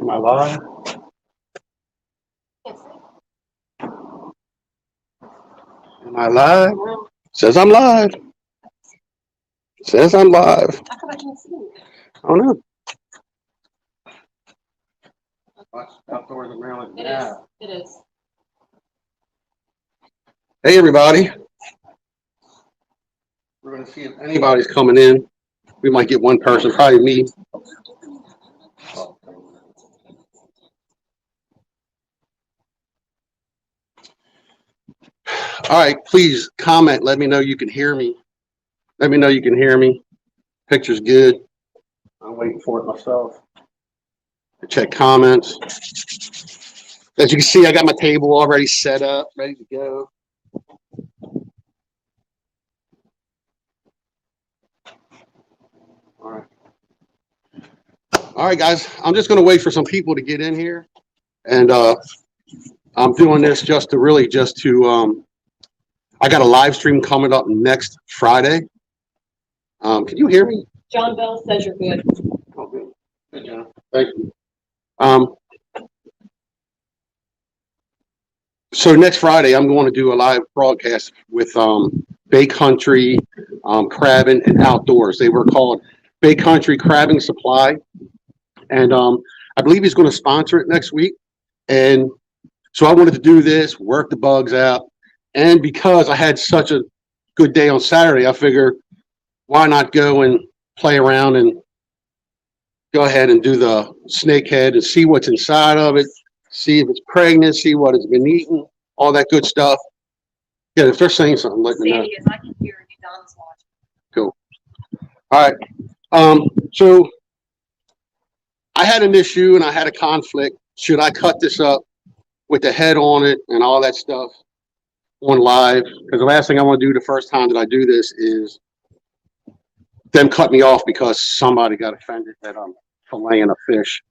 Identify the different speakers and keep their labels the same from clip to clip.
Speaker 1: Am I live? Am I live? Says I'm live. Says I'm live.
Speaker 2: How come I can't see you?
Speaker 1: I don't know. Outdoors in Maryland. Yeah.
Speaker 2: It is.
Speaker 1: Hey, everybody. We're going to see if anybody's coming in. We might get one person, probably me. All right, please comment. Let me know you can hear me. Let me know you can hear me. Picture's good. I'm waiting for it myself. Check comments. As you can see, I got my table already set up, ready to go. All right. All right, guys. I'm just going to wait for some people to get in here. And I'm doing this just to I got a live stream coming up next Friday. Can you hear me?
Speaker 2: John Bell says you're good.
Speaker 1: Oh, good. Good, John. Thank you. So next Friday, I'm going to do a live broadcast with Bay Country Crabbing and Outdoors. They were called Bay Country Crabbing Supply. And I believe he's going to sponsor it next week. And so I wanted to do this, work the bugs out. And because I had such a good day on Saturday, I figured why not go and play around and go ahead and do the snakehead and see what's inside of it, see if it's pregnant, see what it's been eating, all that good stuff. Yeah, if they're saying something, let me know.
Speaker 2: Sandy, I can hear you. Don's watching.
Speaker 1: Cool. All right. So I had an issue and I had a conflict. Should I cut this up with the head on it and all that stuff on live? Because the last thing I want to do the first time that I do this is them cut me off because somebody got offended that I'm filleting a fish.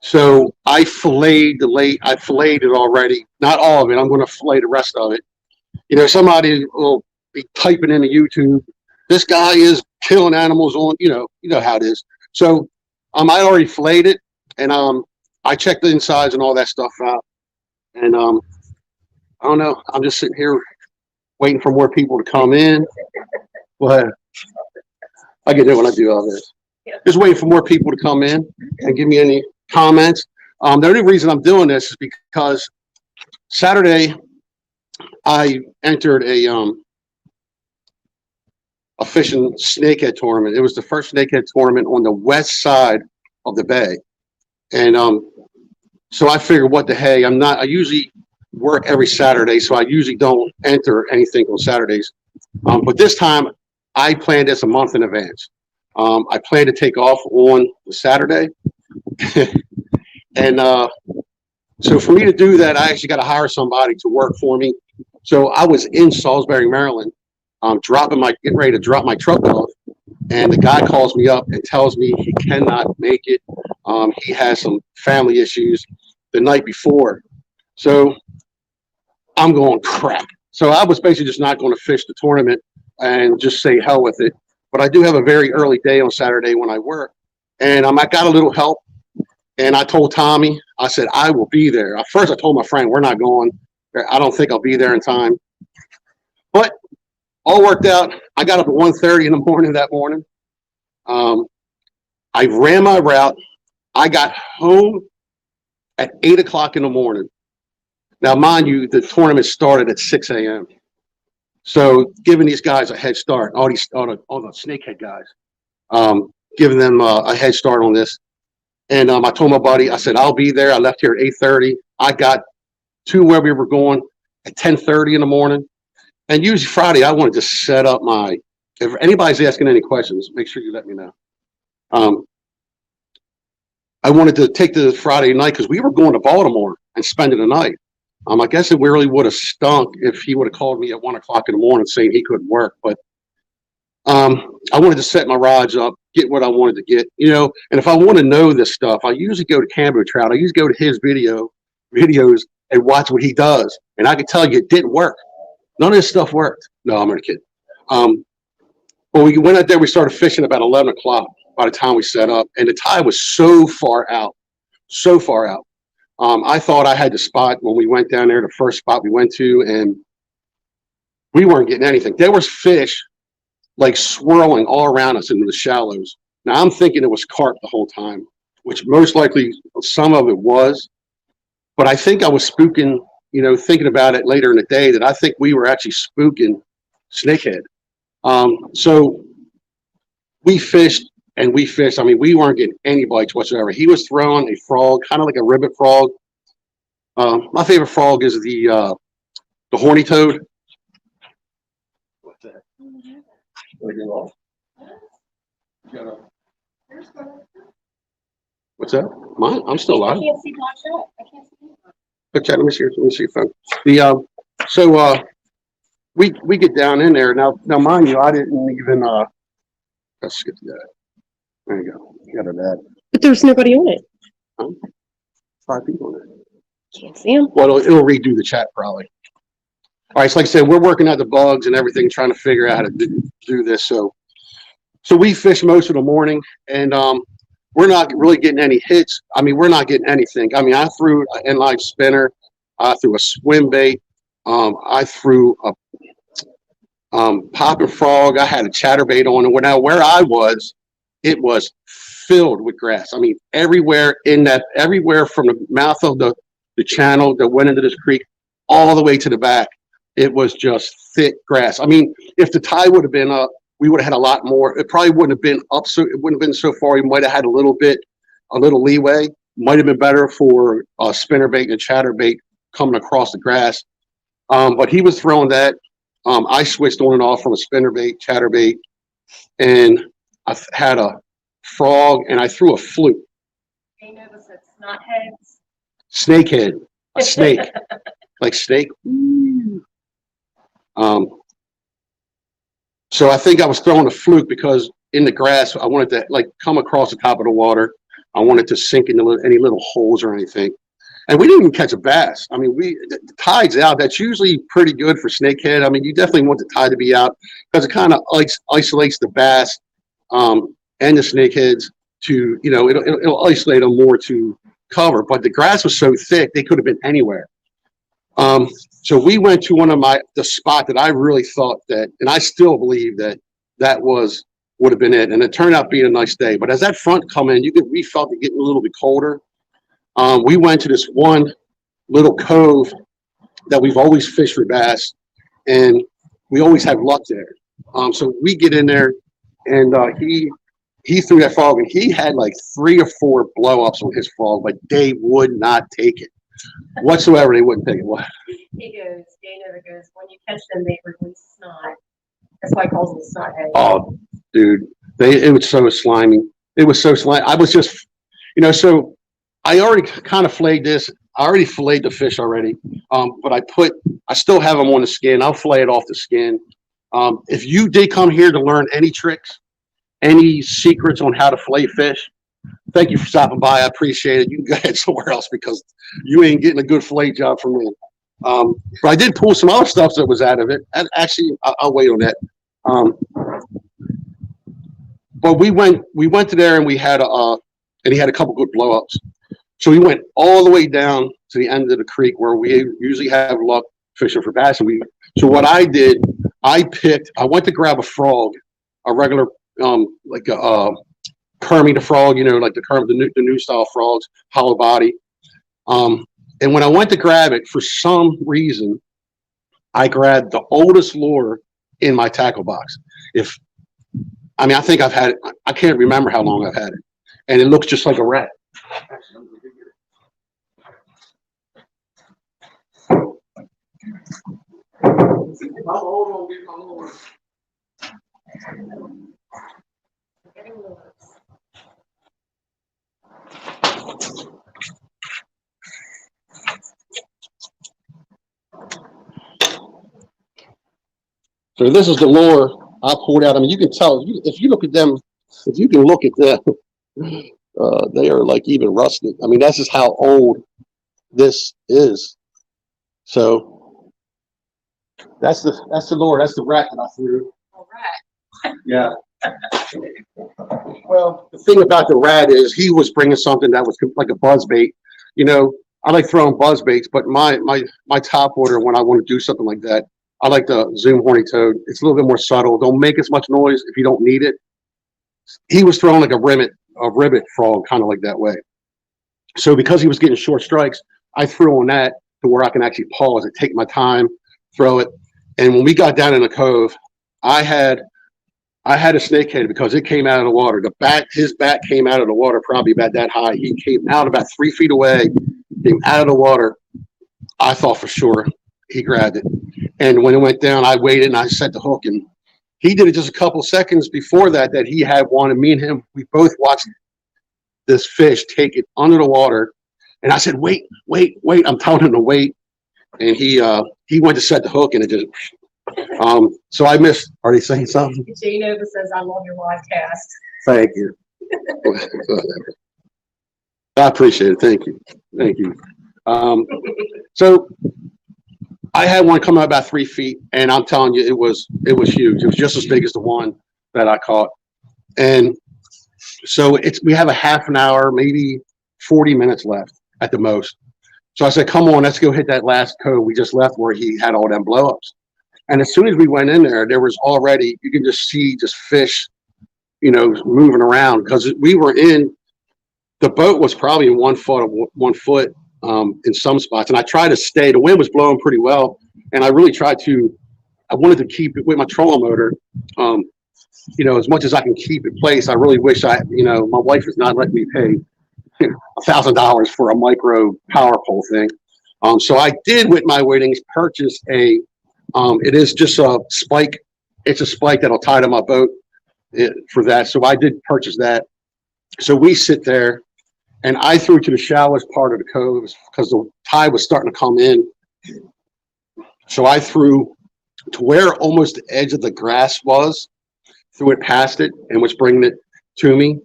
Speaker 1: So I filleted it already. Not all of it. I'm going to fillet the rest of it. You know, somebody will be typing into YouTube, this guy is killing animals on, you know how it is. So I already filleted it, and I checked the insides and all that stuff out. And I don't know. I'm just sitting here waiting for more people to come in. But I get it when I do all this. Just waiting for more people to come in and give me any comments. The only reason I'm doing this is because Saturday I entered a fishing snakehead tournament. It was the first snakehead tournament on the west side of the bay. And so I figured, what the hey, I usually work every Saturday, so I usually don't enter anything on Saturdays. But this time I planned this a month in advance. I plan to take off on the Saturday. And so for me to do that, I actually got to hire somebody to work for me. So I was in Salisbury, Maryland, getting ready to drop my truck off. And the guy calls me up and tells me he cannot make it. He has some family issues the night before. So I'm going, crap. So I was basically just not going to fish the tournament and just say hell with it. But I do have a very early day on Saturday when I work. And I got a little help. And I told Tommy, I said, I will be there. At first, I told my friend, we're not going. I don't think I'll be there in time. But all worked out. I got up at 1:30 in the morning that morning. I ran my route. I got home at 8 o'clock in the morning. Now, mind you, the tournament started at 6 a.m. So giving these guys a head start, all the snakehead guys, giving them a head start on this. And I told my buddy, I said, I'll be there. I left here at 8:30. I got to where we were going at 10:30 in the morning. And usually Friday, I wanted to set up if anybody's asking any questions, make sure you let me know. I wanted to take the Friday night because we were going to Baltimore and spending the night. I guess it really would have stunk if he would have called me at 1 o'clock in the morning saying he couldn't work. But I wanted to set my rods up, get what I wanted to get, and if I want to know this stuff, I usually go to Cambo Trout. I usually go to his videos and watch what he does. And I can tell you it didn't work. None of this stuff worked. No, I'm only kidding. When we went out there, we started fishing about 11 o'clock. by the time we set up, and the tide was so far out, so far out. I thought I had the spot when we went down there, the first spot we went to, and we weren't getting anything. There was fish like swirling all around us into the shallows. Now I'm thinking it was carp the whole time, which most likely some of it was, but I think I was spooking, you know, thinking about it later in the day that I think we were actually spooking snakehead. So we fished and we fished. I mean, we weren't getting any bites whatsoever. He was throwing a frog, kind of like a ribbit frog. My favorite frog is the horny toad. What's that? What's that? Mine? I'm still
Speaker 2: I
Speaker 1: alive.
Speaker 2: can't see my shot. I can't see.
Speaker 1: But chat, let me see your phone. So we get down in there now. Now, mind you, I didn't even let's skip that. There you go. Got it that.
Speaker 2: But there's nobody on it.
Speaker 1: 5 people in it.
Speaker 2: Can't see them.
Speaker 1: Well, it'll redo the chat probably. All right, so like I said, we're working out the bugs and everything, trying to figure out how to do this. So we fished most of the morning, and we're not really getting any hits. I mean, we're not getting anything. I mean, I threw an inline spinner, I threw a swim bait, I threw a popping frog. I had a chatterbait on it. Now, where I was, it was filled with grass. I mean, everywhere from the mouth of the channel that went into this creek all the way to the back, it was just thick grass. I mean, if the tide would have been up, we would have had a lot more. It probably wouldn't have been up, so it wouldn't have been so far. You might have had a little leeway. Might have been better for a spinnerbait and a chatterbait coming across the grass. But he was throwing that. I switched on and off from a spinnerbait, chatterbait, and I had a frog, and I threw a fluke.
Speaker 2: They notice it's not heads.
Speaker 1: Snakehead, a snake, like snake. So I think I was throwing a fluke because in the grass, I wanted to like come across the top of the water. I wanted to sink into any little holes or anything. And we didn't even catch a bass. I mean, the tide's out. That's usually pretty good for snakehead. I mean, you definitely want the tide to be out because it kind of isolates the bass and the snakeheads to, you know, it'll isolate them more to cover. But the grass was so thick, they could have been anywhere. So we went to the spot that I really thought that, and I still believe that would have been it. And it turned out being a nice day. But as that front come in, we felt it getting a little bit colder. We went to this one little cove that we've always fished for bass, and we always have luck there. So we get in there, and he threw that frog, and he had like 3 or 4 blow-ups on his frog, but they would not take it whatsoever. They wouldn't take it. What?
Speaker 2: Jay never goes, when you catch them, they release snot. That's why he calls them snot head.
Speaker 1: Oh, dude, it was so slimy. It was so slimy. I was just, you know, so I already kind of flayed this. I already filleted the fish already, but I still have them on the skin. I'll fillet it off the skin. If you did come here to learn any tricks, any secrets on how to fillet fish, thank you for stopping by. I appreciate it. You can go ahead somewhere else because you ain't getting a good fillet job from me. But I did pull some other stuff that was out of it. And actually, I'll wait on that. But we went to there and he had a couple good blow-ups. So we went all the way down to the end of the creek where we usually have luck fishing for bass. So what I did, I went to grab a frog, a regular, like a Kermie the frog, you know, like the new style frogs, hollow body. And when I went to grab it, for some reason, I grabbed the oldest lure in my tackle box. I think I've had it, I can't remember how long I've had it. And it looks just like a rat. How old will be my lure? So this is the lure I pulled out. I mean, you can tell if you look at them, if you can look at them, they are like even rusted. I mean, that's just how old this is. So that's the lure. That's the rat that I threw.
Speaker 2: All right.
Speaker 1: Yeah. Well, the thing about the rat is he was bringing something that was like a buzz bait. You know, I like throwing buzz baits, but my top order when I want to do something like that, I like the Zoom horny toad. It's a little bit more subtle. Don't make as much noise if you don't need it. He was throwing like a ribbit frog, kind of like that way. So because he was getting short strikes, I threw on that to where I can actually pause it, take my time, throw it. And when we got down in the cove, I had a snakehead because it came out of the water. His bat came out of the water probably about that high. He came out about 3 feet away, came out of the water. I thought for sure he grabbed it. And when it went down, I waited and I set the hook. And he did it just a couple seconds before that he had one. And me and him, we both watched this fish take it under the water. And I said, wait. I'm telling him to wait. And he went to set the hook and it just, so I missed. Are they saying something?
Speaker 2: Jane Nova says, I love your live cast.
Speaker 1: Thank you. I appreciate it. Thank you. So I had one come out about 3 feet, and I'm telling you, it was huge. It was just as big as the one that I caught. And so we have a half an hour, maybe 40 minutes left at the most. So I said, come on, let's go hit that last cove we just left where he had all them blowups. And as soon as we went in there was already, you can just see just fish, moving around because the boat was probably 1 foot in some spots. And I tried to stay, the wind was blowing pretty well. And I really I wanted to keep it with my trolling motor. As much as I can keep it placed, I really wish my wife is not letting me pay $1,000 for a micro power pole thing. So I did with my weightings purchase it is just a spike. It's a spike that'll tie to my boat for that. So I did purchase that. So we sit there and I threw to the shallowest part of the cove because the tide was starting to come in. So I threw to where almost the edge of the grass was, threw it past it and was bringing it to me.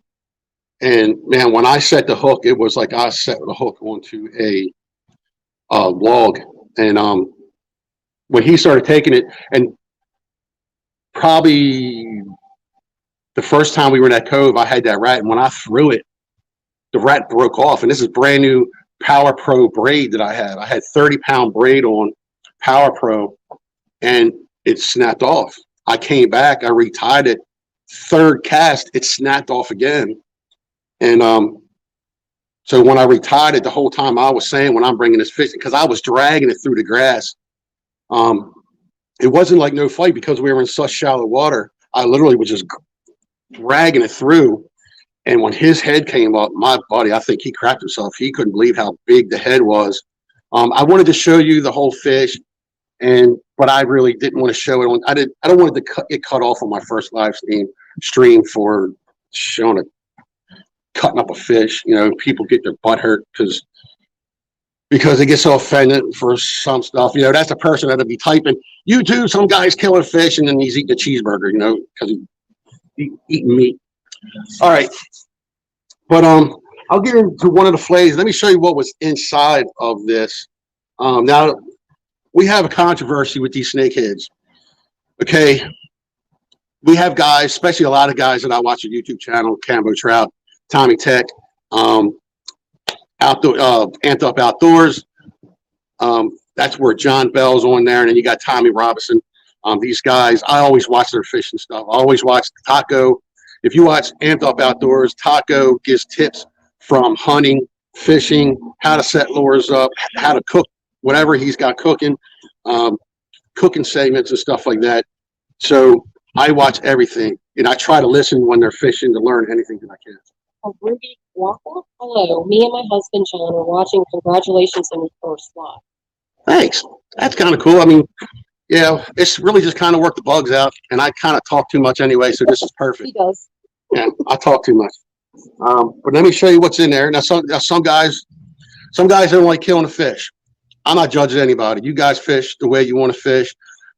Speaker 1: And man, when I set the hook, it was like I set the hook onto a log. And when he started taking it, and probably the first time we were in that cove, I had that rat, and when I threw it, the rat broke off. And this is brand new Power Pro braid that I had. I had 30-pound braid on Power Pro, and it snapped off. I came back, I retied it. Third cast, it snapped off again. And so when I retied it, the whole time I was saying when I'm bringing this fish, because I was dragging it through the grass, it wasn't like no fight because we were in such shallow water. I literally was just dragging it through. And when his head came up, my buddy, I think he cracked himself. He couldn't believe how big the head was. I wanted to show you the whole fish, but I really didn't want to show it. I don't want it to get cut off on my first live stream for showing it. Cutting up a fish, people get their butt hurt because they get so offended for some stuff. That's a person that'll be typing, YouTube, some guy's killing fish, and then he's eating a cheeseburger, because he's eating meat. All right. But I'll get into one of the fillets. Let me show you what was inside of this. Now, we have a controversy with these snakeheads. Okay. We have guys, especially a lot of guys that I watch a YouTube channel, Cambo Trout, Tommy Tech, Amped Up Outdoors. That's where John Bell's on there, and then you got Tommy Robinson. These guys, I always watch their fishing stuff. I always watch Taco. If you watch Amped Up Outdoors, Taco gives tips from hunting, fishing, how to set lures up, how to cook whatever he's got cooking, cooking segments and stuff like that. So I watch everything, and I try to listen when they're fishing to learn anything that I can.
Speaker 3: Ruby Waffle. Hello, me and my husband John are watching. Congratulations on your first live.
Speaker 1: Thanks. That's kind of cool. I mean, yeah, it's really just kind of work the bugs out, and I kind of talk too much anyway, so this is perfect.
Speaker 3: He does.
Speaker 1: Yeah, I talk too much. But let me show you what's in there. Now, some guys don't like killing a fish. I'm not judging anybody. You guys fish the way you want to fish.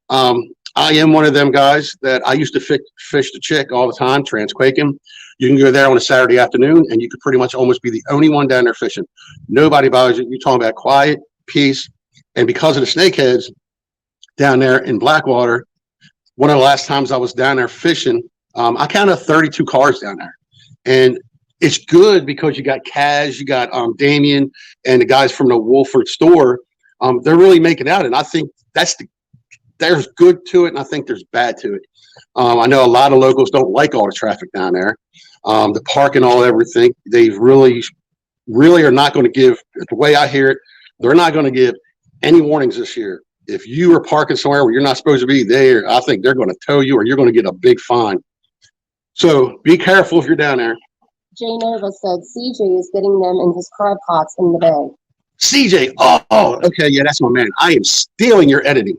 Speaker 1: I am one of them guys that I used to fish the chick all the time, Transquaking. You can go there on a Saturday afternoon, and you could pretty much almost be the only one down there fishing. Nobody bothers you. You're talking about quiet, peace. And because of the snakeheads down there in Blackwater, one of the last times I was down there fishing, I counted 32 cars down there, and it's good because you got Kaz, you got Damien, and the guys from the Wolford store. They're really making out, and I think there's good to it, and I think there's bad to it. I know a lot of locals don't like all the traffic down there, the parking, all everything. They really are not going to give. The way I hear it, they're not going to give any warnings this year. If you are parking somewhere where you're not supposed to be there, I think they're going to tow you, or you're going to get a big fine. So be careful if you're down there.
Speaker 3: Jay Nova said CJ is getting them in his crab pots in the bay.
Speaker 1: CJ, okay, yeah, that's my man. I am stealing your editing.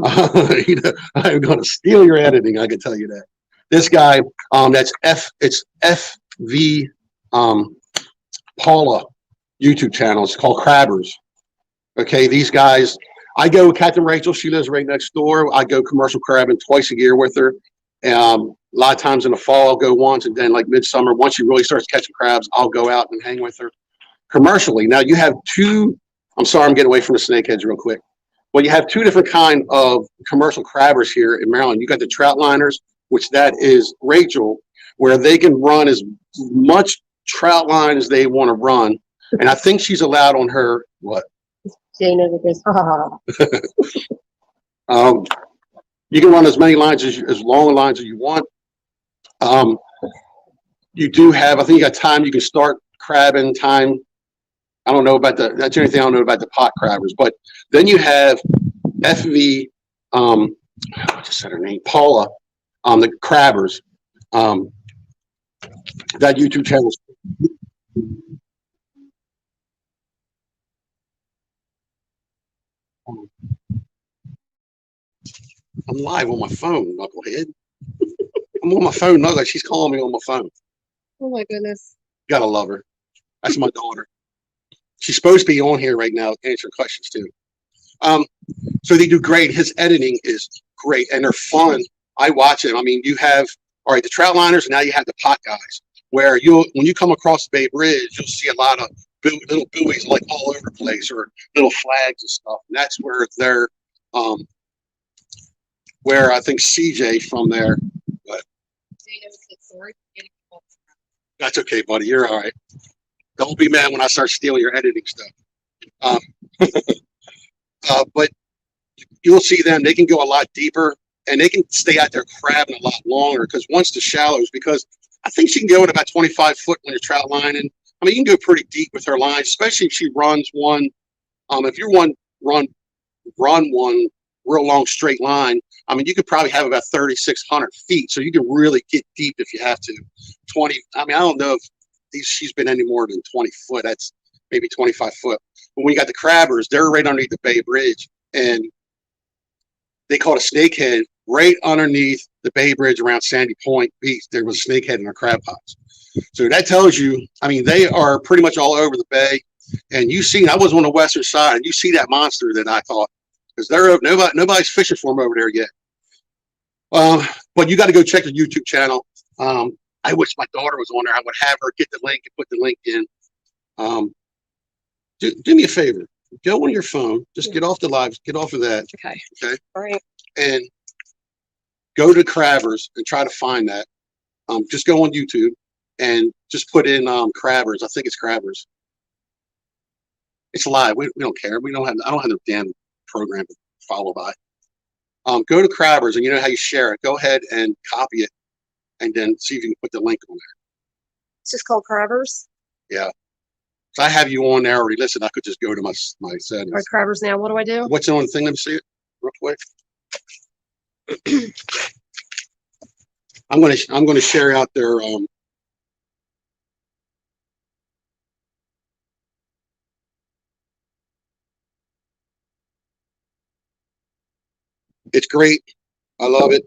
Speaker 1: I'm going to steal your editing. I can tell you that. This guy, it's FV Paula YouTube channel. It's called Crabbers. Okay, these guys, I go with Captain Rachel. She lives right next door. I go commercial crabbing twice a year with her. A lot of times in the fall, I'll go once, and then like midsummer, once she really starts catching crabs, I'll go out and hang with her commercially. Now you have two. I'm sorry, I'm getting away from the snakeheads real quick. Well, you have two different kind of commercial crabbers here in Maryland. You got the trout liners, which that is Rachel, where they can run as much trout line as they want to run, and I think she's allowed on her what.
Speaker 3: Jay Nova goes, ha ha
Speaker 1: ha. You can run as many lines as long lines as you want. You do have, I think you got time. You can start crabbing time. I don't know about that's the only thing I don't know about the pot crabbers. But then you have FV, I just said her name, Paula, the crabbers. That YouTube channel. I'm live on my phone, knucklehead. I'm on my phone, knucklehead. She's calling me on my phone.
Speaker 3: Oh my goodness.
Speaker 1: Gotta love her. That's my daughter. She's supposed to be on here right now answering questions too. So they do great. His editing is great, and they're fun. I watch it. I mean, you have the trout liners, and now you have the pot guys. Where when you come across the Bay Bridge, you'll see a lot of little buoys like all over the place, or little flags and stuff. And that's where they're where I think CJ from there. But that's okay, buddy. You're all right. Don't be mad when I start stealing your editing stuff. But you'll see them. They can go a lot deeper, and they can stay out there crabbing a lot longer. Because once the shallows, because I think she can go in about 25 foot when you're trout lining. I mean, you can go pretty deep with her line, especially if she runs one. If you run one real long straight line, I mean, you could probably have about 3,600 feet. So you can really get deep if you have to. 20. I mean, I don't know if she's been any more than 20 foot. That's maybe 25 foot. But when you got the crabbers, they're right underneath the Bay Bridge, and they call it a snakehead right underneath the Bay Bridge around Sandy Point Beach. There was a snakehead in their crab pots. So that tells you, I mean, they are pretty much all over the bay. And you see, I was on the western side, and you see that monster that I thought, because nobody's fishing for them over there yet. But you got to go check the YouTube channel. I wish my daughter was on there. I would have her get the link and put the link in. Do me a favor. Go on your phone. Just get off the live. Get off of that.
Speaker 3: Okay.
Speaker 1: Okay.
Speaker 3: All right.
Speaker 1: And go to Crabbers and try to find that. Just go on YouTube and just put in Crabbers. I think it's Crabbers. It's live. We don't care. I don't have the damn program to follow by. Go to Crabbers, and you know how you share it. Go ahead and copy it, and then see if you can put the link on there.
Speaker 3: It's just called Crabbers.
Speaker 1: Yeah. So I have you on there already. Listen, I could just go to my settings.
Speaker 3: All right, Crabbers. Now, what do I do?
Speaker 1: What's on the thing? Let me see it real quick. I'm gonna share out their It's great. I love it.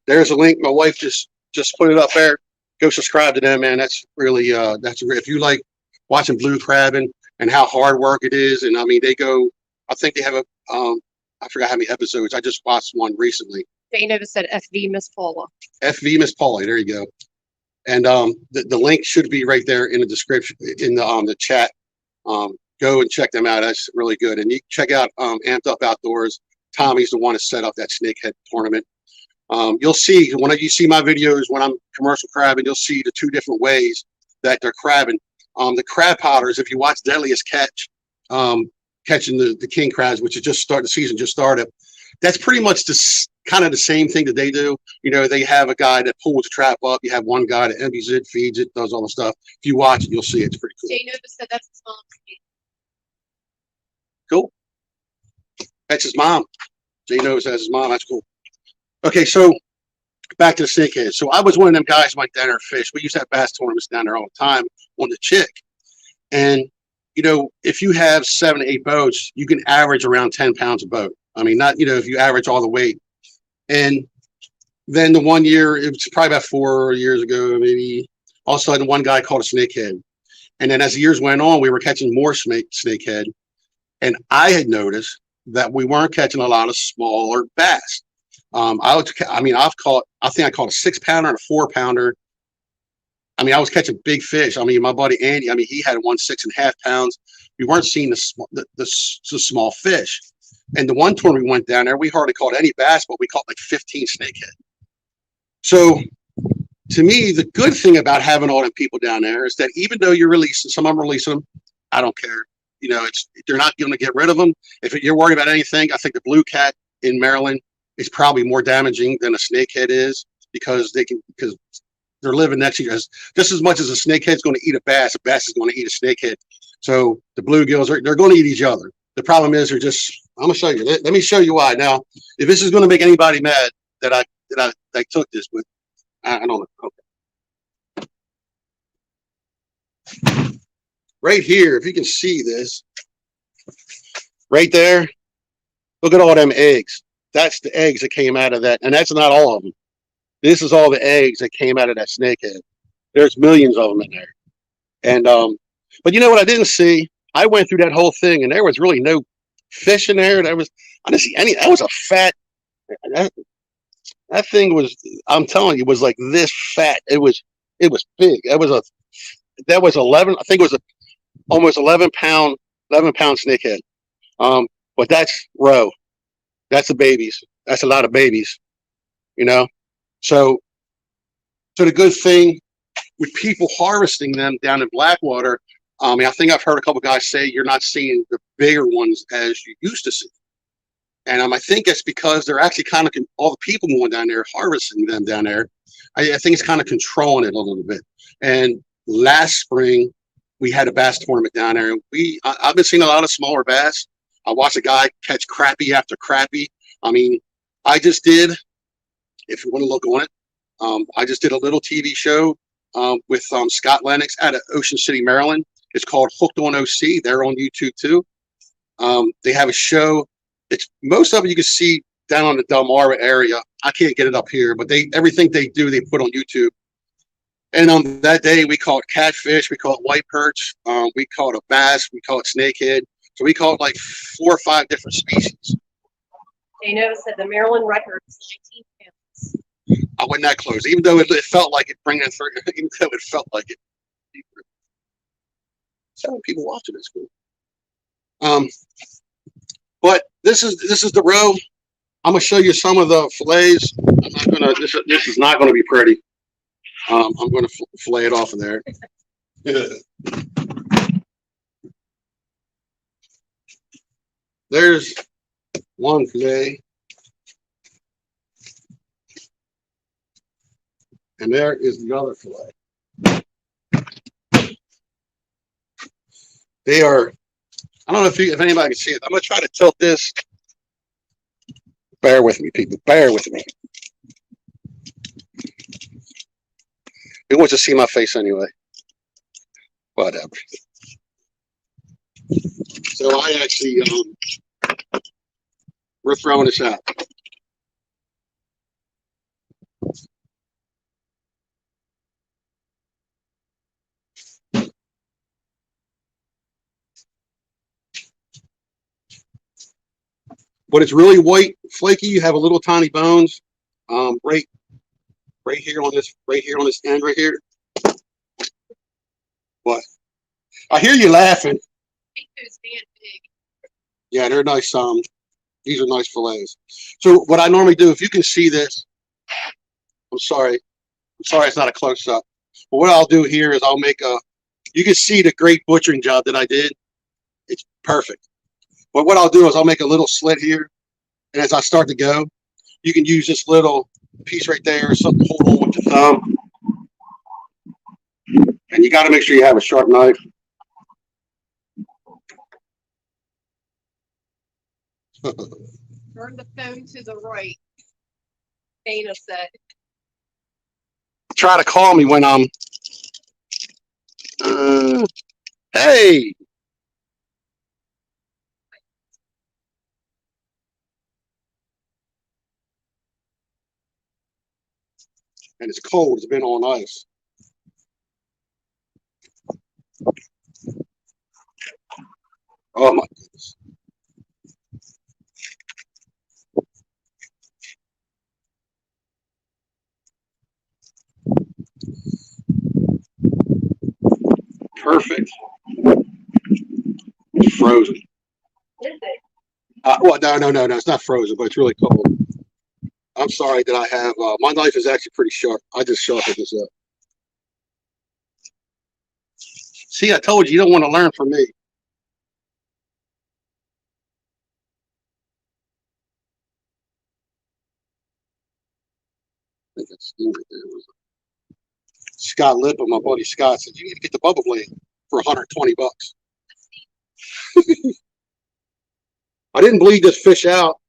Speaker 1: There's a link. My wife just put it up there. Go subscribe to them, man. That's really if you like watching blue crabbing and how hard work it is. And I mean, I think they have I forgot how many episodes. I just watched one recently.
Speaker 3: They never said FV Miss Paula.
Speaker 1: FV Miss Paula. There you go. And the link should be right there in the description in the chat. Go go and check them out. That's really good. And you check out Amped Up Outdoors. Tommy's the one that set up that snakehead tournament. You'll see when you see my videos when I'm commercial crabbing, you'll see the two different ways that they're crabbing. The crab potters, if you watch Deadliest Catch, catching the king crabs, which is the season just started. That's pretty much kind of the same thing that they do. You know, they have a guy that pulls the trap up. You have one guy that empties it, feeds it, does all the stuff. If you watch it, you'll see it's pretty cool.
Speaker 2: Jay noticed that that's his mom's name.
Speaker 1: Cool. That's his mom. Jay knows that's his mom. That's cool. Okay, so back to the snakehead. So I was one of them guys who went down there and fish. We used to have bass tournaments down there all the time on the Chick. And, you know, if you have 7 to 8 boats, you can average around 10 pounds a boat. I mean, not, you know, if you average all the weight. And then the one year, it was probably about 4 years ago, maybe, all of a sudden one guy caught a snakehead. And then as the years went on, we were catching more snakehead. And I had noticed that we weren't catching a lot of smaller bass. I think I caught a 6 pounder and a 4 pounder. I mean, I was catching big fish. I mean, my buddy Andy, I mean, he had 6.5 pounds. We weren't seeing the small fish. And the one tournament we went down there, we hardly caught any bass, but we caught like 15 snakehead. So to me, the good thing about having all them people down there is that even though you're releasing, some of them releasing them, I don't care. You know, they're not going to get rid of them. If you're worried about anything, I think the blue cat in Maryland is probably more damaging than a snakehead is because they're living next to you. Just as much as a snakehead is going to eat a bass is going to eat a snakehead. So the bluegills they're going to eat each other. The problem is I'm going to show you. Let me show you why. Now, if this is going to make anybody mad that I took this, but I don't know. Okay. Right here, if you can see this, right there, look at all them eggs. That's the eggs that came out of that, and that's not all of them. This is all the eggs that came out of that snakehead. There's millions of them in there. And but you know what I didn't see? I went through that whole thing, and there was really no fish in there. I didn't see any. That was a fat. That thing was. I'm telling you, it was like this fat. It was big. That was 11. I think it was almost 11 pound snakehead. But that's roe. That's the babies. That's a lot of babies. You know. So the good thing with people harvesting them down in Blackwater. I think I've heard a couple guys say you're not seeing the bigger ones as you used to see. And I think it's because they're actually kind of all the people going down there harvesting them down there. I think it's kind of controlling it a little bit. And last spring we had a bass tournament down there, and I've been seeing a lot of smaller bass. I watched a guy catch crappie after crappie. I mean, I just did. If you want to look on it, I just did a little TV show with Scott Lennox out of Ocean City, Maryland. It's called Hooked on OC. They're on YouTube too. They have a show. It's most of it you can see down on the Delmarva area. I can't get it up here, but everything they do, they put on YouTube. And on that day, we caught catfish, we caught white perch, we caught a bass, we caught snakehead. So we caught like 4 or 5 different species.
Speaker 2: Jay noticed that the Maryland record is 19 pounds.
Speaker 1: I went that close, even though it felt like it bringing it through, even though it felt like it. 7 people watching this. Cool. But this is the roe. I'm gonna show you some of the fillets. I'm not gonna. This is not gonna be pretty. I'm gonna fillet it off of there. There's one fillet, and there is the other fillet. They are. I don't know if anybody can see it. I'm gonna try to tilt this. Bear with me, people. Bear with me. Who wants to see my face anyway? Whatever. So I actually, we're throwing this out. But it's really white, flaky. You have a little tiny bones, right here on this end right here. What? I hear you laughing.
Speaker 3: Those man big.
Speaker 1: Yeah, they're nice. These are nice fillets. So what I normally do, if you can see this, I'm sorry. I'm sorry it's not a close up. But what I'll do here is I'll make a, you can see the great butchering job that I did. It's perfect. But what I'll do is I'll make a little slit here. And as I start to go, you can use this little piece right there or something to hold on with your thumb. And you got to make sure you have a sharp knife.
Speaker 3: Turn the phone to the right. Dana said.
Speaker 1: Try to call me when I'm, hey. And it's cold. It's been on ice. Oh my goodness. Perfect. It's frozen.
Speaker 2: Is it?
Speaker 1: Well, no. It's not frozen, but it's really cold. I'm sorry that I have, my knife is actually pretty sharp. I just sharpened this up. See, I told you, you don't want to learn from me. I think that's right there. Scott Lippin, my buddy Scott, said, you need to get the bubble blade for $120. I didn't bleed this fish out.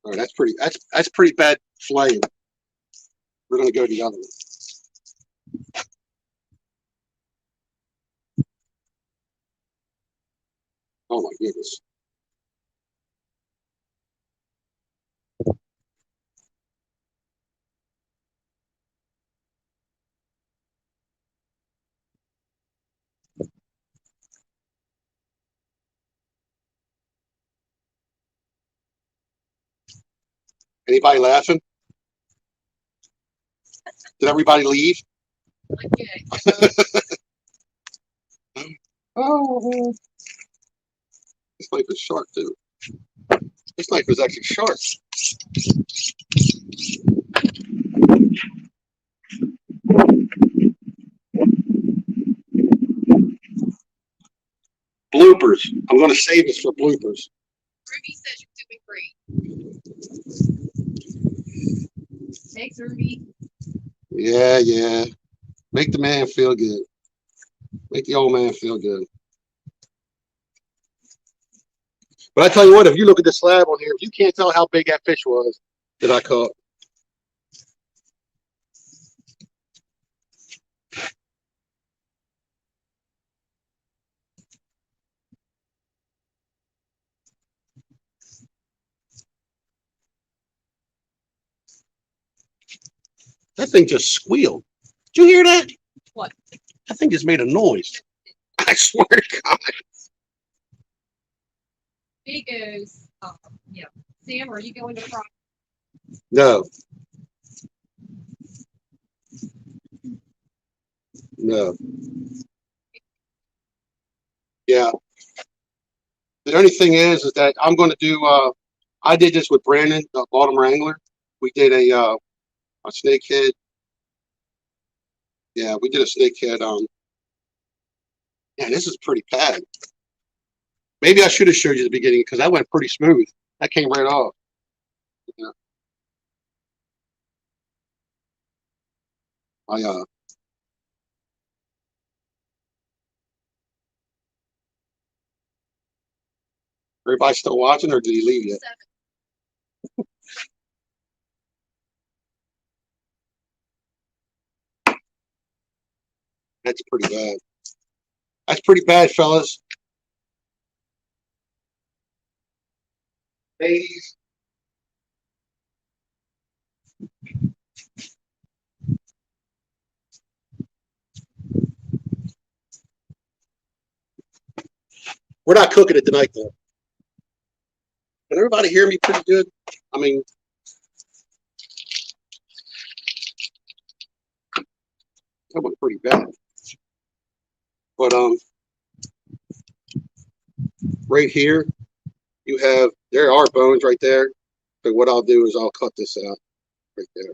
Speaker 1: All right, that's pretty bad flaying. We're gonna go the other one. Oh my goodness. Anybody laughing? Did everybody leave?
Speaker 3: Okay.
Speaker 1: Oh, this knife is sharp too. This knife is actually sharp. Bloopers. I'm going to save this for bloopers.
Speaker 3: Ruby says you're doing great. Thanks, Ruby.
Speaker 1: Yeah. Make the man feel good. Make the old man feel good. But I tell you what, if you look at the slab on here, if you can't tell how big that fish was that I caught. That thing just squealed. Did you hear that?
Speaker 3: What?
Speaker 1: That thing just made a noise. I swear to God.
Speaker 3: He goes, yeah. Sam, are you going to fry?
Speaker 1: No. No. Yeah. The only thing is that I'm going to do, I did this with Brandon, the Baltimore angler. We did a snakehead. Yeah, we did a snakehead. Yeah, this is pretty bad. Maybe I should have showed you at the beginning because that went pretty smooth. That came right off. Yeah. I Everybody still watching, or did he leave yet? That's pretty bad. That's pretty bad, fellas. Ladies. We're not cooking it tonight, though. Can everybody hear me pretty good? I mean, That went pretty bad. But right here, there are bones right there. So what I'll do is I'll cut this out right there.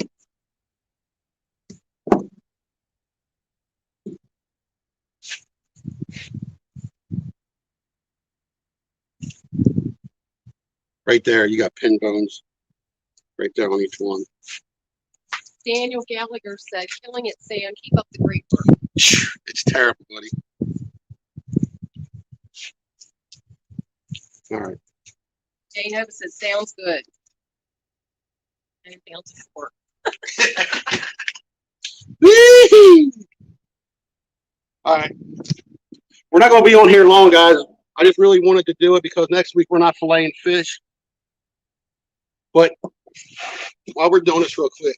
Speaker 1: Right there, you got pin bones right there on each one.
Speaker 3: Daniel Gallagher said, "Killing it, Sam. Keep up the great work."
Speaker 1: It's terrible, buddy. All right.
Speaker 3: Jay Nova says, "Sounds good." Anything else to work?
Speaker 1: All right. We're not going to be on here long, guys. I just really wanted to do it because next week we're not filleting fish. But while we're doing this real quick,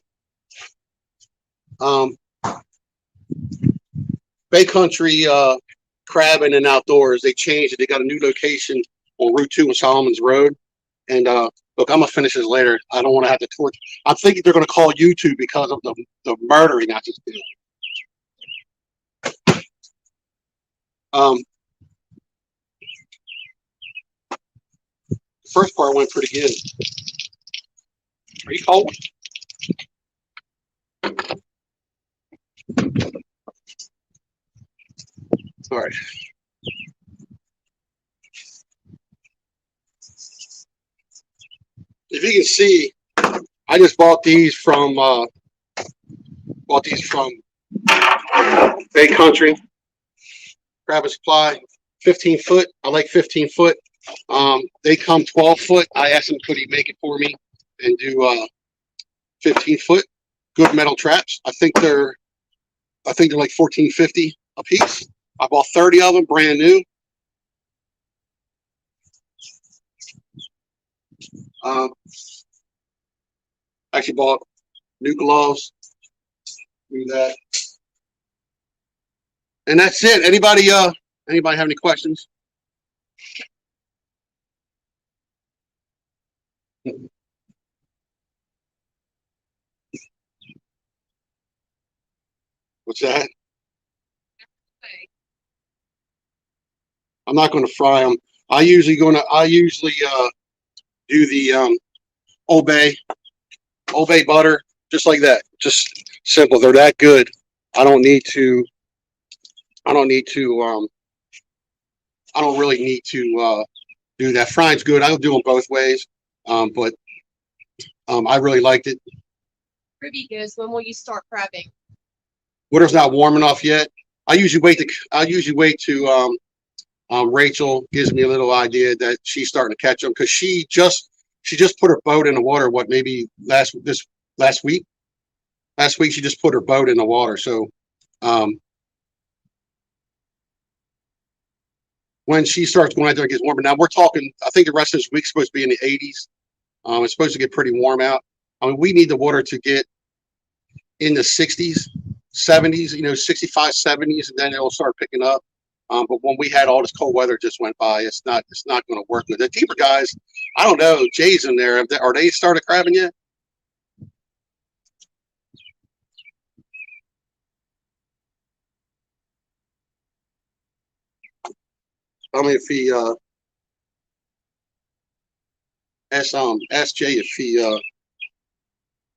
Speaker 1: Bay Country Crabbing and Outdoors, they changed it. They got a new location on Route 2 and Solomon's Road. And look, I'm going to finish this later. I don't want to have to torture. I'm thinking they're going to call YouTube because of the murdering I just did. The first part went pretty good. Are you cold? All right. If you can see, I just bought these from Bay Country Crab and Supply. 15 foot. I like 15 foot. They come 12 foot. I asked him could he make it for me and do 15 foot. Good metal traps. I think they're like $14.50 a piece. I bought 30 of them, brand new. Actually bought new gloves. Do that. And that's it. Anybody have any questions? What's that? I'm not going to fry them. I usually do the Old Bay butter, just like that. Just simple. They're that good. I don't really need to do that. Frying's good. I'll do them both ways. But I really liked it.
Speaker 3: Ruby goes, "When will you start crabbing?"
Speaker 1: Water's not warm enough yet. I usually wait to Rachel gives me a little idea that she's starting to catch them because she just put her boat in the water. What, maybe last week? Last week she just put her boat in the water. So when she starts going out there, it gets warmer. Now we're talking. I think the rest of this week's supposed to be in the 80s. It's supposed to get pretty warm out. I mean, we need the water to get in the 60s, 70s. 65, 70s, and then it'll start picking up. But when we had all this cold weather just went by, it's not going to work. With the deeper guys, I don't know. Jay's in there. Are they started crabbing yet? Tell me if he ask Jay if he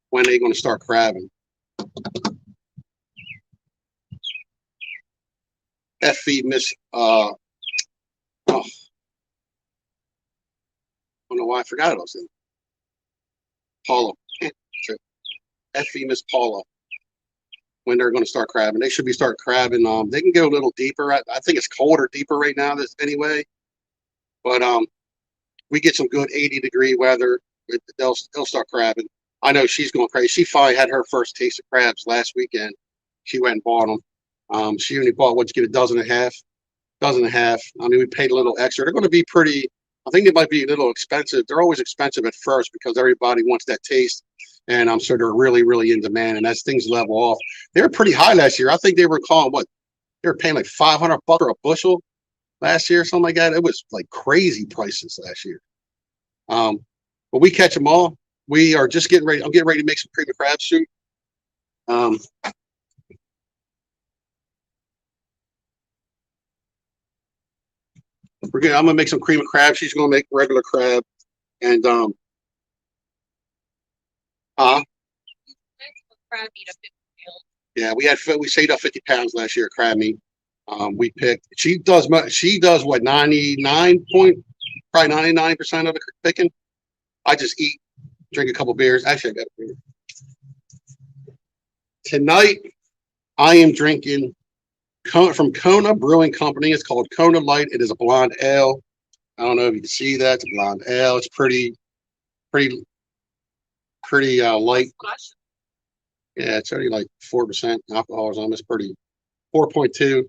Speaker 1: when they going to start crabbing. FV Miss oh, I don't know why I forgot it was in Paula. FV Miss Paula. When they're going to start crabbing, they should be start crabbing. They can go a little deeper. I think it's colder deeper right now. Anyway, but we get some good 80-degree weather. They'll start crabbing. I know she's going crazy. She finally had her first taste of crabs last weekend. She went and bought them. She only bought what you get a dozen and a half. I mean, we paid a little extra. They're going to be pretty. I think they might be a little expensive. They're always expensive at first because everybody wants that taste, and I'm sure they're really, really in demand. And as things level off, they were pretty high last year. I think they were calling they were paying like $500 for a bushel last year, something like that. It was like crazy prices last year. But we catch them all. We are just getting ready. I'm getting ready to make some cream of crab soup. I'm gonna make some cream of crab. She's gonna make regular crab, and uh,
Speaker 3: Crab meat up 50 pounds.
Speaker 1: yeah, we saved up 50 pounds last year of crab meat. We picked. She does what 99% of the picking. I just eat, drink a couple beers. Actually, I got a beer tonight. I am drinking from Kona Brewing Company. It's called Kona Light. It is a blonde ale. I don't know if you can see that. It's a blonde ale. It's pretty, light. Yeah, it's only like 4% alcohol. Is almost pretty 4.2.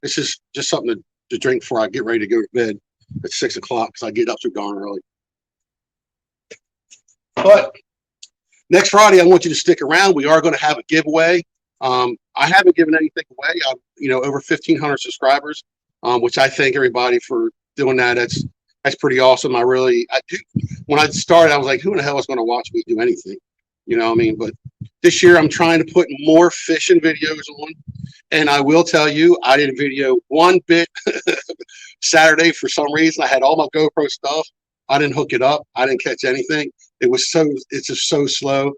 Speaker 1: It's just something to drink before I get ready to go to bed at 6 o'clock because I get up too darn early. But next Friday, I want you to stick around. We are going to have a giveaway. I haven't given anything away. I'm, over 1,500 subscribers, which I thank everybody for doing that. That's pretty awesome. When I started, I was like, who in the hell is going to watch me do anything? You know what I mean? But this year, I'm trying to put more fishing videos on. And I will tell you, I didn't video one bit Saturday for some reason. I had all my GoPro stuff. I didn't hook it up. I didn't catch anything. It's just so slow.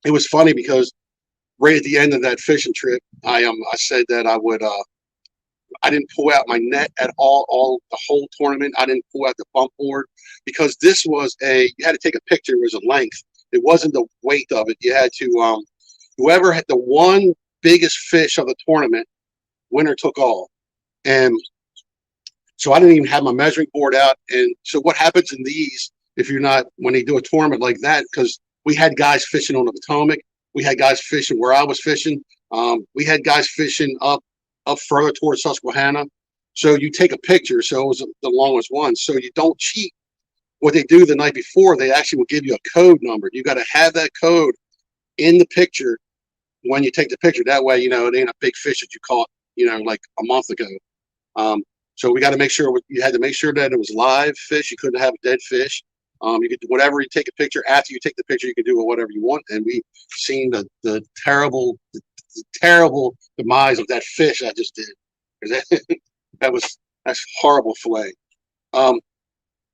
Speaker 1: It was funny because right at the end of that fishing trip, I said that I didn't pull out my net at all the whole tournament. I didn't pull out the bump board because this was you had to take a picture. It was a length. It wasn't the weight of it. You had to, whoever had the one biggest fish of the tournament, winner took all. And so I didn't even have my measuring board out. And so what happens in these, when they do a tournament like that, because we had guys fishing on the Potomac, we had guys fishing where I was fishing. We had guys fishing up further towards Susquehanna. So you take a picture. So it was the longest one. So you don't cheat. What they do the night before, they actually will give you a code number. You got to have that code in the picture when you take the picture. That way, it ain't a big fish that you caught, like a month ago. So we got to make sure you had to make sure that it was live fish. You couldn't have a dead fish. You could do whatever. You take a picture. After you take the picture, you can do whatever you want. And we seen the terrible demise of that fish I just did. That's horrible fillet.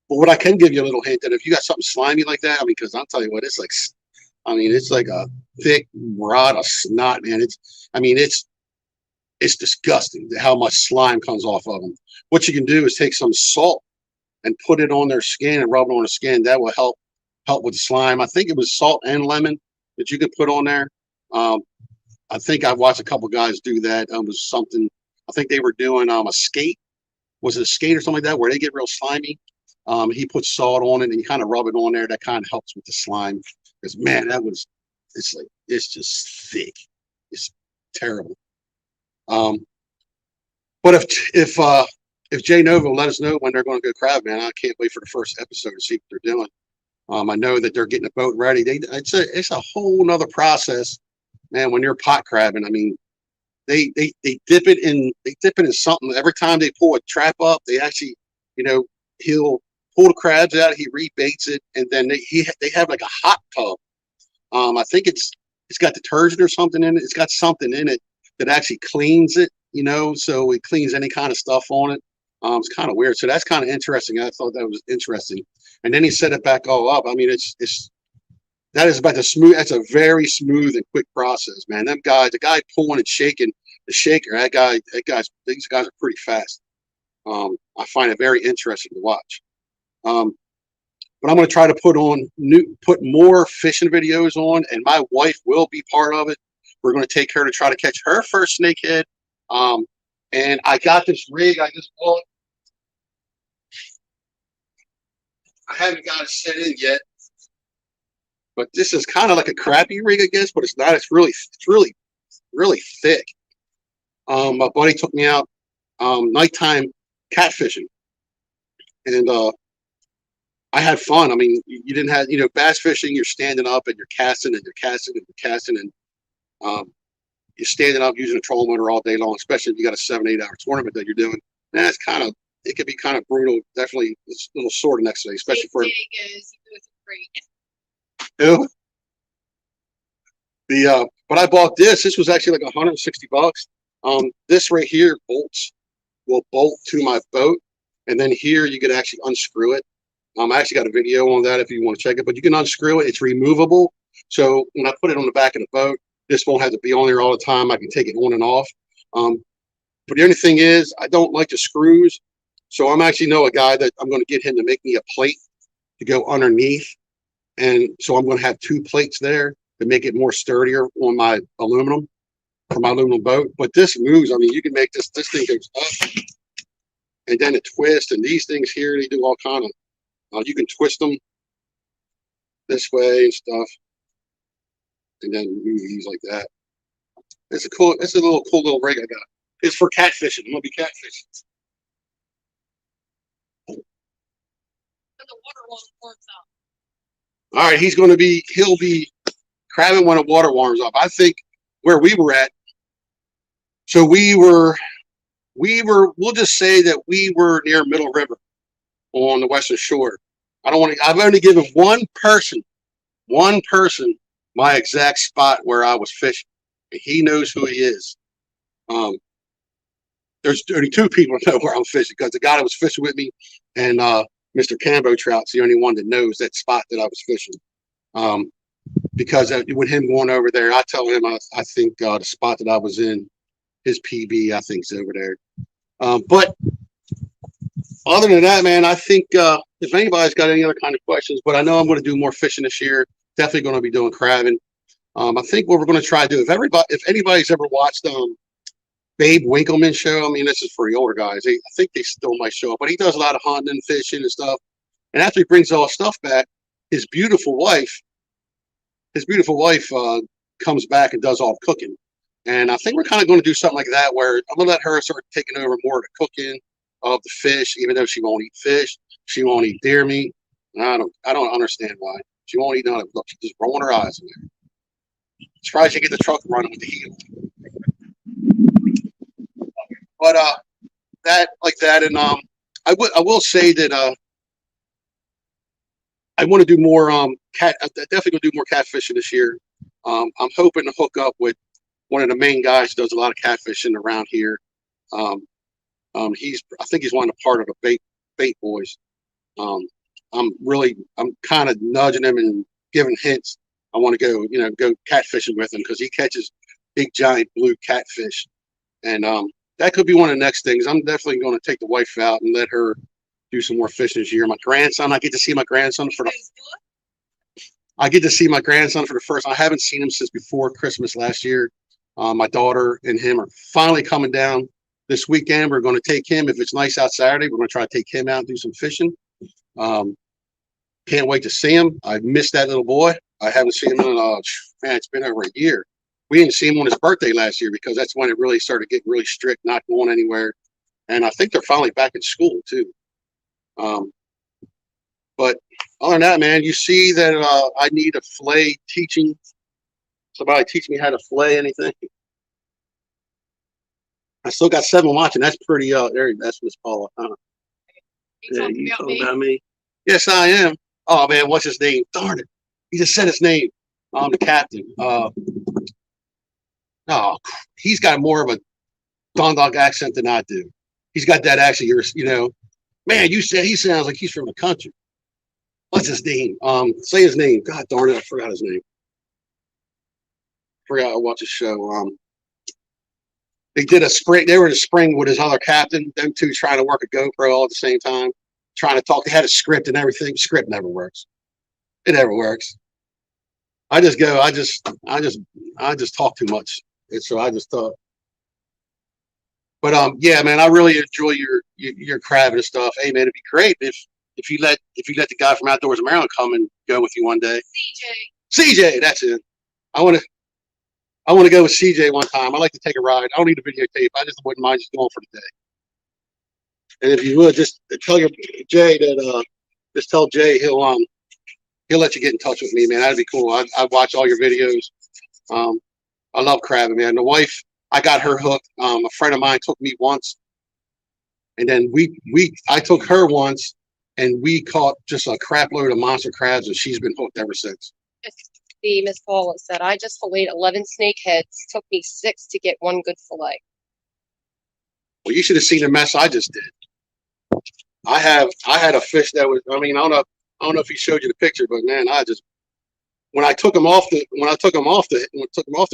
Speaker 1: But what I can give you a little hint that if you got something slimy like that, because I'll tell you what, it's like a thick rod of snot, man. It's disgusting how much slime comes off of them. What you can do is take some salt and put it on their skin and rub it on the skin. That will help with the slime. I think it was salt and lemon that you could put on there. I think I've watched a couple guys do that. It was something. I think they were doing a skate. Was it a skate or something like that where they get real slimy? He puts salt on it and you kind of rub it on there. That kind of helps with the slime. Because man, it's just thick. It's terrible. But if Jay Nova let us know when they're going to go crab, man, I can't wait for the first episode to see what they're doing. I know that they're getting the boat ready. It's a whole nother process, man. When you're pot crabbing, they dip it in something. Every time they pull a trap up, they actually, he'll pull the crabs out. He rebaits it, and then they have like a hot tub. I think it's got detergent or something in it. It's got something in it that actually cleans it, so it cleans any kind of stuff on it. It's kind of weird. So that's kind of interesting. I thought that was interesting. And then he set it back all up. That is about that's a very smooth and quick process, man. The guy pulling and shaking the shaker, these guys are pretty fast. I find it very interesting to watch. But I'm going to try to put more fishing videos on, and my wife will be part of it. We're going to take her to try to catch her first snakehead. And I got this rig I just bought. I haven't got it set in yet, but this is kind of like a crappie rig, I guess, but it's not. It's really thick. My buddy took me out nighttime catfishing, and I had fun. You didn't have, bass fishing. You're standing up and you're casting and you're casting and you're casting, and you're standing up using a trolling motor all day long, especially if you got a 7-8 hour tournament that you're doing. And it can be kind of brutal. Definitely, it's a little sore the next day, especially for who. But I bought this. This was actually like $160. This right here bolts. will bolt to my boat. And then here you can actually unscrew it. I actually got a video on that if you want to check it, but you can unscrew it. It's removable. So when I put it on the back of the boat, this won't have to be on there all the time. I can take it on and off. But the only thing is, I don't like the screws. So I'm actually know a guy that I'm going to get him to make me a plate to go underneath. And so I'm going to have 2 plates there to make it more sturdier on my aluminum for my aluminum boat. But this moves. I mean, you can make this thing goes up and then it twists. And these things here, they do all kind of, you can twist them this way and stuff. And then move these like that. It's a little cool little rig I got. It's for catfishing. I'm going to be catfishing. All right, he'll be crabbing when the water warms up. I think where we were at, so we'll just say that we were near Middle River on the Western Shore. I've only given one person my exact spot where I was fishing. And he knows who he is. There's only 2 people that know where I'm fishing, because the guy that was fishing with me and Mr. Cambo Trout's the only one that knows that spot that I was fishing. Because with him going over there, I tell him I think the spot that I was in, his PB, I think is over there. But other than that, man, I think if anybody's got any other kind of questions, but I know I'm going to do more fishing this year. Definitely going to be doing crabbing. I think what we're going to try to do, if anybody's ever watched Babe Winkleman show, I mean, this is for the older guys. I think they still might show up, but he does a lot of hunting and fishing and stuff. And after he brings all his stuff back, his beautiful wife comes back and does all the cooking. And I think we're kind of going to do something like that, where I'm going to let her start taking over more of the cooking of the fish, even though she won't eat fish. She won't eat deer meat. I don't understand why. She won't eat none of it. Look, she's just rolling her eyes in there. Surprised you get the truck running with the heat on. But that like that, and I will say that I want to do more I'm definitely gonna do more catfishing this year. I'm hoping to hook up with one of the main guys who does a lot of catfishing around here. I think he's one of the part of the bait boys. I'm kind of nudging him and giving hints. I want to go catfishing with him, because he catches big giant blue catfish, and that could be one of the next things. I'm definitely going to take the wife out and let her do some more fishing this year. My grandson, I get to see my grandson for the first. I haven't seen him since before Christmas last year. My daughter and him are finally coming down this weekend. We're going to take him, if it's nice out Saturday, we're going to try to take him out and do some fishing. Can't wait to see him. I missed that little boy. I haven't seen him in man, it's been over a year. We didn't see him on his birthday last year, because that's when it really started getting really strict, not going anywhere. And I think they're finally back in school too. But other than that, man, you see that I need a fillet teaching. Somebody teach me how to fillet anything. I still got 7 watching. That's pretty there. That's Miss Paula. You talking about me? Yes, I am. Oh man, what's his name? Darn it. He just said his name. I'm the captain. Oh, he's got more of a Dundalk accent than I do. He's got that accent. Man, you said he sounds like he's from the country. What's his name? Say his name. God darn it, I forgot his name. Forgot to watch a show. They did a spring. They were in a spring with his other captain. Them two trying to work a GoPro all at the same time, trying to talk. They had a script and everything. Script never works. It never works. I just talk too much, and so I just talk. But yeah, man, I really enjoy your crabbing and stuff. Hey, man, it'd be great if you let the guy from Outdoors of Maryland come and go with you one day. CJ, that's it. I want to go with CJ one time. I like to take a ride. I don't need a videotape. I just wouldn't mind just going for the day. And if you would, just tell Jay that just tell Jay he'll let you get in touch with me, man. That'd be cool. I watch all your videos. I love crabbing, man. The wife, I got her hooked. A friend of mine took me once, and then I took her once, and we caught just a crap load of monster crabs, and she's been hooked ever since.
Speaker 3: Miss Paula said, I just filleted 11 snakeheads. Took me 6 to get one good fillet.
Speaker 1: Well, you should have seen the mess I just did. I had a fish that was. I mean, I don't know if he showed you the picture, but man, when I took him off the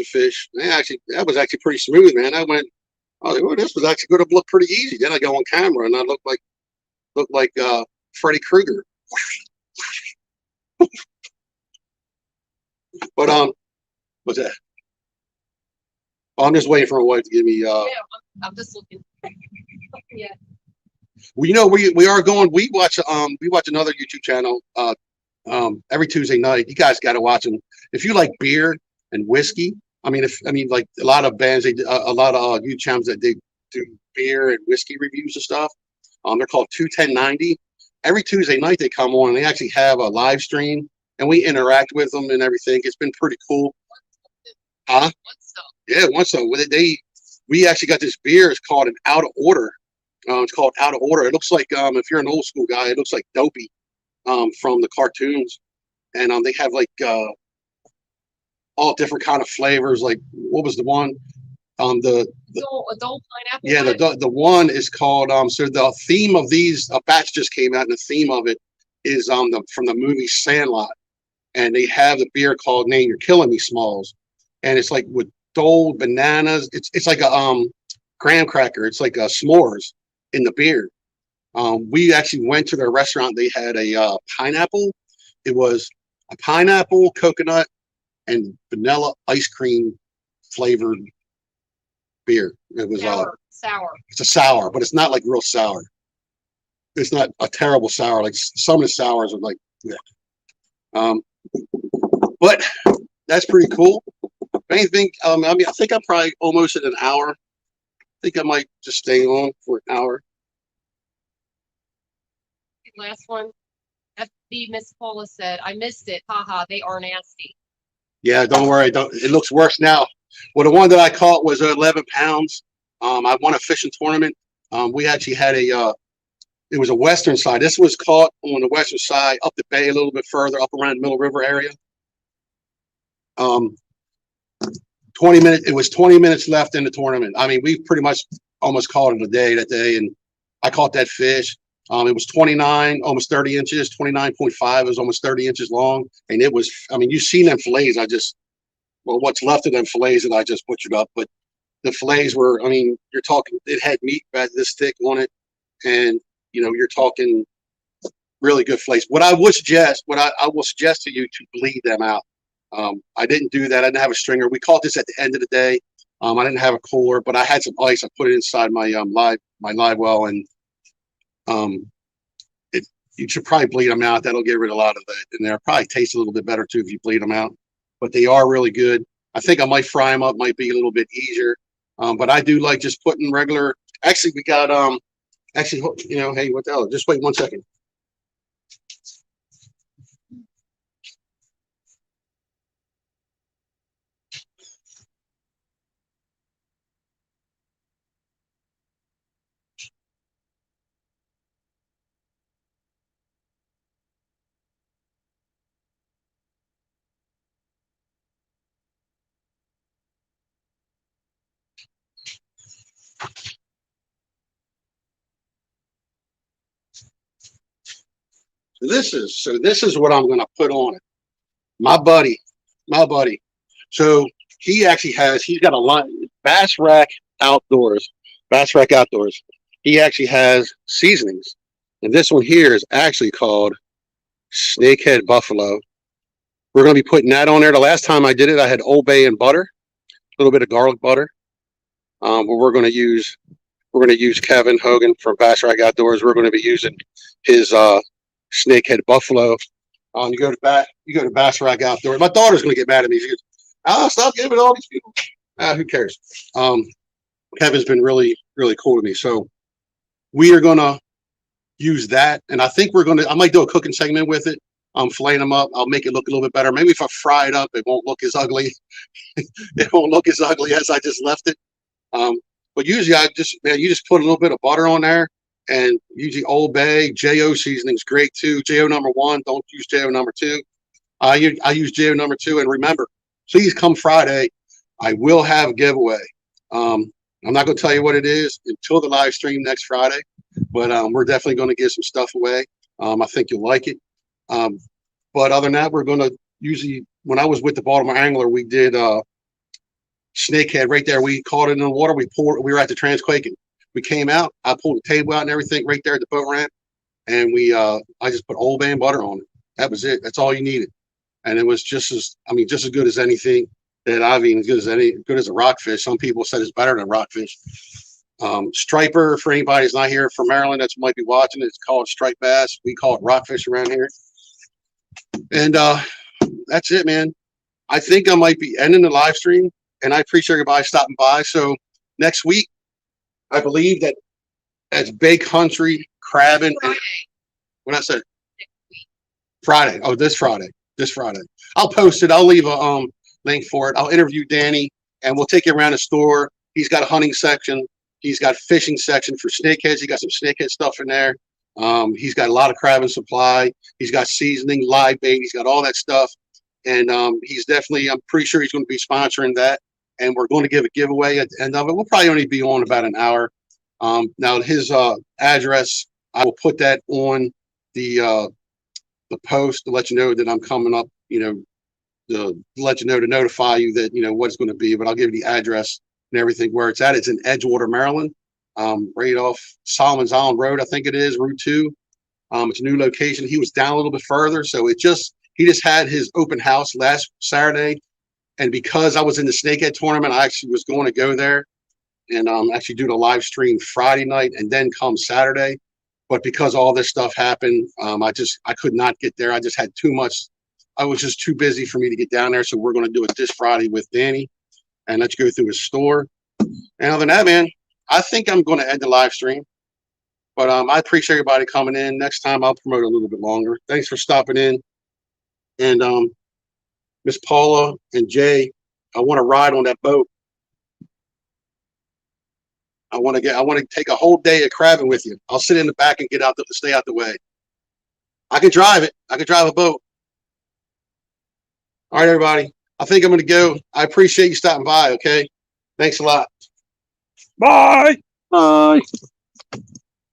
Speaker 1: fish, man, actually that was actually pretty smooth, man. I was like, oh, this was actually going to look pretty easy. Then I go on camera and I look like Freddy Krueger. But what's that? Oh, I'm just waiting for my wife to give me.
Speaker 3: Yeah, I'm just looking. Yeah.
Speaker 1: Well, you know, we are going. We watch another YouTube channel every Tuesday night. You guys got to watch them if you like beer and whiskey. Like a lot of bands, a lot of YouTube channels that they do beer and whiskey reviews and stuff. They're called 21090. Every Tuesday night they come on and they actually have a live stream and we interact with them and everything. It's been pretty cool. Huh? Yeah, once so we actually got this beer. It's called an Out of Order. It's called Out of Order. It looks like if you're an old school guy, it looks like Dopey from the cartoons, and they have like all different kind of flavors. Like what was the one? The
Speaker 3: adult pineapple.
Speaker 1: Yeah, the one is called so the theme of these a batch just came out and the theme of it is from the movie Sandlot, and they have the beer called Name You're Killing Me Smalls, and it's like with Dole bananas. It's like a graham cracker. It's like a s'mores in the beer. We actually went to their restaurant. They had a pineapple. It was a pineapple, coconut, and vanilla ice cream flavored beer. It was
Speaker 3: sour.
Speaker 1: It's a sour, but it's not like real sour. It's not a terrible sour. Like some of the sours are like, yeah. But that's pretty cool. If anything, I think I'm probably almost at an hour. I think I might just stay on for an hour.
Speaker 3: Last one. FB Miss Paula said, I missed it. Haha, they are nasty.
Speaker 1: Yeah, don't worry. It looks worse now. Well, the one that I caught was 11 pounds. I won a fishing tournament. We actually had it was a western side. This was caught on the western side, up the bay a little bit further, up around the Middle River area. 20 minutes. It was 20 minutes left in the tournament. I mean, we pretty much almost caught it a day that day, and I caught that fish. It was 29, almost 30 inches, 29.5. It was almost 30 inches long, and it was. I mean, you've seen them fillets. What's left of them fillets that I just butchered up, but the fillets were. I mean, you're talking. It had meat about this thick on it, and you're talking really good fillets. What I will suggest to you to bleed them out. I didn't do that. I didn't have a stringer. We caught this at the end of the day. I didn't have a cooler, but I had some ice. I put it inside my live well, and you should probably bleed them out. That'll get rid of a lot of that in there. Probably tastes a little bit better too if you bleed them out. But they are really good. I think I might fry them up. Might be a little bit easier. But I do like just putting regular. Actually, we got hey, what the hell? Just wait 1 second. This is what I'm going to put on it. My buddy. So he's got a line, Bass Rack Outdoors. He actually has seasonings. And this one here is actually called Snakehead Buffalo. We're going to be putting that on there. The last time I did it, I had Old Bay and butter, a little bit of garlic butter. But we're going to use Kevin Hogan from Bass Rack Outdoors. We're going to be using his Snakehead Buffalo. You go to Bass Rack Outdoors. My daughter's going to get mad at me. She goes, stop giving it all these people. Who cares? Kevin's been really, really cool to me. So we are going to use that. And I think I might do a cooking segment with it. Filleting them up. I'll make it look a little bit better. Maybe if I fry it up, it won't look as ugly. It won't look as ugly as I just left it. But usually you just put a little bit of butter on there, and usually Old Bay, JO seasoning's great too. JO number 1, don't use JO number 2. I use JO number 2, and remember, please come Friday, I will have a giveaway. I'm not going to tell you what it is until the live stream next Friday, but we're definitely going to give some stuff away. I think you'll like it. But other than that, we're going to usually, when I was with the Baltimore Angler, we did snakehead right there. We caught it in the water. We were at the Transquaking. We came out. I pulled the table out and everything right there at the boat ramp. And I just put Old Bay butter on it. That was it. That's all you needed. And it was just as good as anything that I've eaten, good as a rockfish. Some people said it's better than rockfish. Striper, for anybody who's not here from Maryland that might be watching, it's called striped bass. We call it rockfish around here. And that's it, man. I think I might be ending the live stream, and I appreciate everybody stopping by. So next week, I believe that's Bay Country crabbing.
Speaker 3: Friday.
Speaker 1: When I said Friday, oh, this Friday. I'll post it. I'll leave a link for it. I'll interview Danny, and we'll take you around the store. He's got a hunting section. He's got fishing section for snakeheads. He got some snakehead stuff in there. He's got a lot of crabbing supply. He's got seasoning, live bait. He's got all that stuff. And he's definitely, I'm pretty sure he's going to be sponsoring that. And we're going to give a giveaway at the end of it. We'll probably only be on about an hour. Now, his address, I will put that on the post to let you know that I'm coming up, to let you know, to notify you that, what it's going to be. But I'll give you the address and everything where it's at. It's in Edgewater, Maryland, right off Solomon's Island Road, I think it is, Route 2. It's a new location. He was down a little bit further. So he just had his open house last Saturday. And because I was in the Snakehead tournament, I actually was going to go there and actually do the live stream Friday night and then come Saturday. But because all this stuff happened, I could not get there. I just had too much. I was just too busy for me to get down there. So we're going to do it this Friday with Danny and let's go through his store. And other than that, man, I think I'm going to end the live stream. But I appreciate everybody coming in. Next time I'll promote a little bit longer. Thanks for stopping in. And Miss Paula and Jay, I want to ride on that boat. I want to take a whole day of crabbing with you. I'll sit in the back and stay out the way. I can drive it. I can drive a boat. All right, everybody. I think I'm going to go. I appreciate you stopping by. Okay. Thanks a lot.
Speaker 4: Bye.
Speaker 1: Bye.